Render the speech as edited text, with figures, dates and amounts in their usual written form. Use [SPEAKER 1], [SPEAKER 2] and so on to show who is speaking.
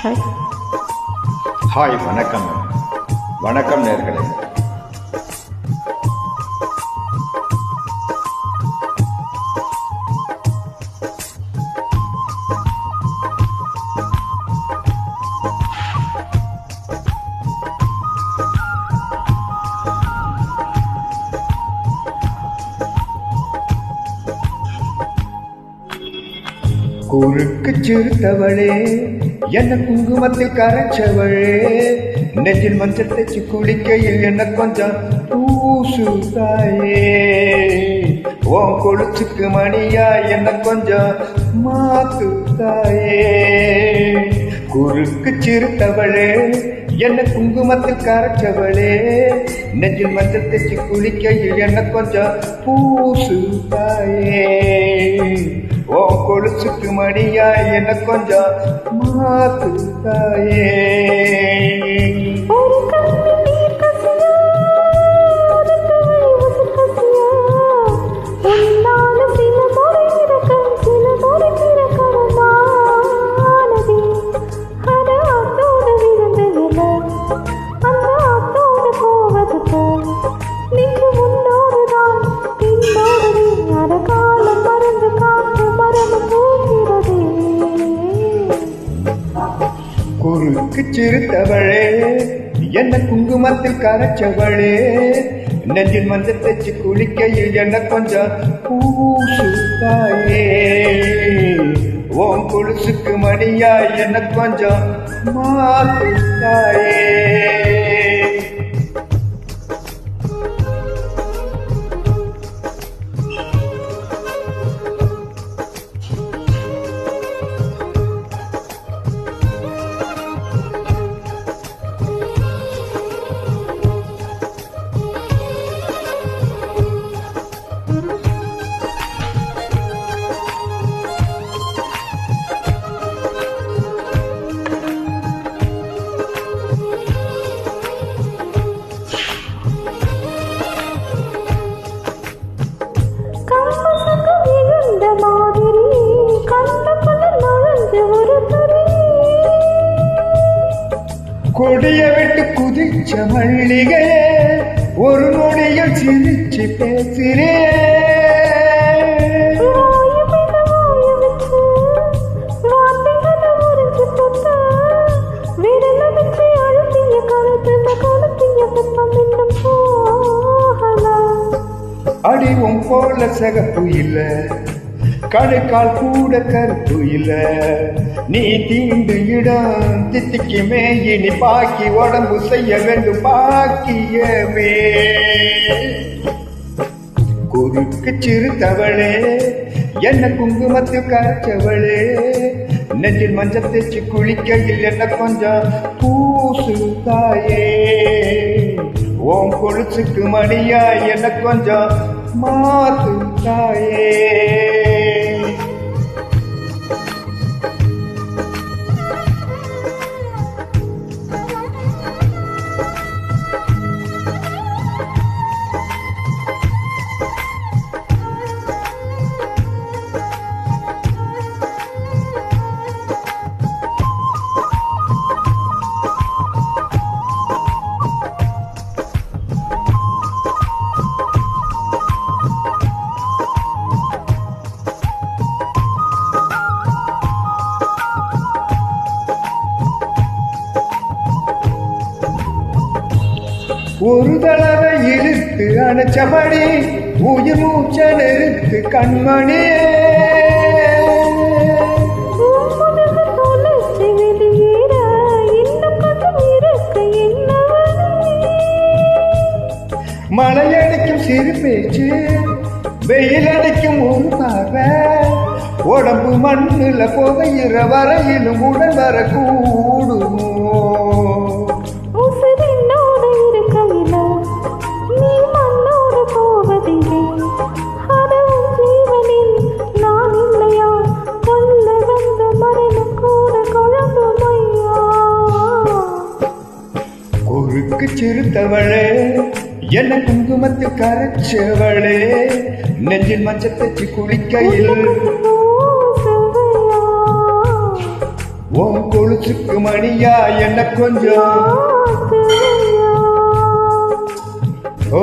[SPEAKER 1] Hi.
[SPEAKER 2] Hi, வணக்கம். வணக்கம் நேர்களே. குறுக்கு சிறுத்தவளே, என்ன குங்குமத்தில் கரைச்சவளே, நெஞ்சில் மஞ்சள் தைச்சு குளிக்கையில் என்ன கொஞ்சம் பூசு தாயே, உன் கொலுச்சுக்கு மணியா என்ன கொஞ்சம் மாத்து தாயே. குறுக்கு சிறுத்தவளே, என்ன குங்குமத்தில் கரைச்சவளே, நெஞ்சில் மஞ்சள் தைச்சு குளிக்கையில் என்ன கொஞ்சம் பூசு தாயே, ஓ கொலுசுக்கு மணியா என்ன கொஞ்சம் மாத்து தாயே. குறுக்கு சிறுத்தவளே, என்ன குங்குமத்தில் கரைச்சவளே, நெஞ்சில் மஞ்சள் தைச்சு குளிக்கையில் என்ன கொஞ்சம் பூசு தாயே, ஓம் கொலுசுக்கு மணியா என்ன கொஞ்சம் மாத்து தாயே. கொடிய விட்டு குதிச்ச மல்லிகையே, ஒரு நொடியில் சிரிச்சு பேசுறே, அடிவும் போல சகப்பு இல்ல, கடுக்கால் கூட கருப்பு இல்ல, நீ தீண்டு இடம் தித்திக்குமே, இனி பாக்கி உடம்பு செய்ய வேண்டும் பாக்கியமே. குறுக்கு சிறுத்தவளே, என்ன குங்குமத்தில் கரைச்சவளே, நெஞ்சில் மஞ்சள் தைச்சு குளிக்கையில் என்ன கொஞ்சம் பூசு தாயே, ஓம் கொலுசுக்கு மணியா என்ன கொஞ்சம் மாத்து தாயே. ஒரு தடவை இழுத்து அணைச்சபடி உயிர் மூச்ச நிறுத்து கண்மணி, மழையடிக்கும் சிறு பேச்சு, வெயில் அடிக்கும் ஒரு பார்வை, உடம்பு மண்ணுல புகையிற வரையிலும் உடல் வர கூடுமோ. குறுக்கு சிறுத்தவளே, என்ன குங்குமத்தில் கரைச்சவளே, நெஞ்சில் மஞ்சள் தைச்சு குளிக்கையில் உன் கொலுசுக்கு மணியா என்ன கொஞ்சம் ஓ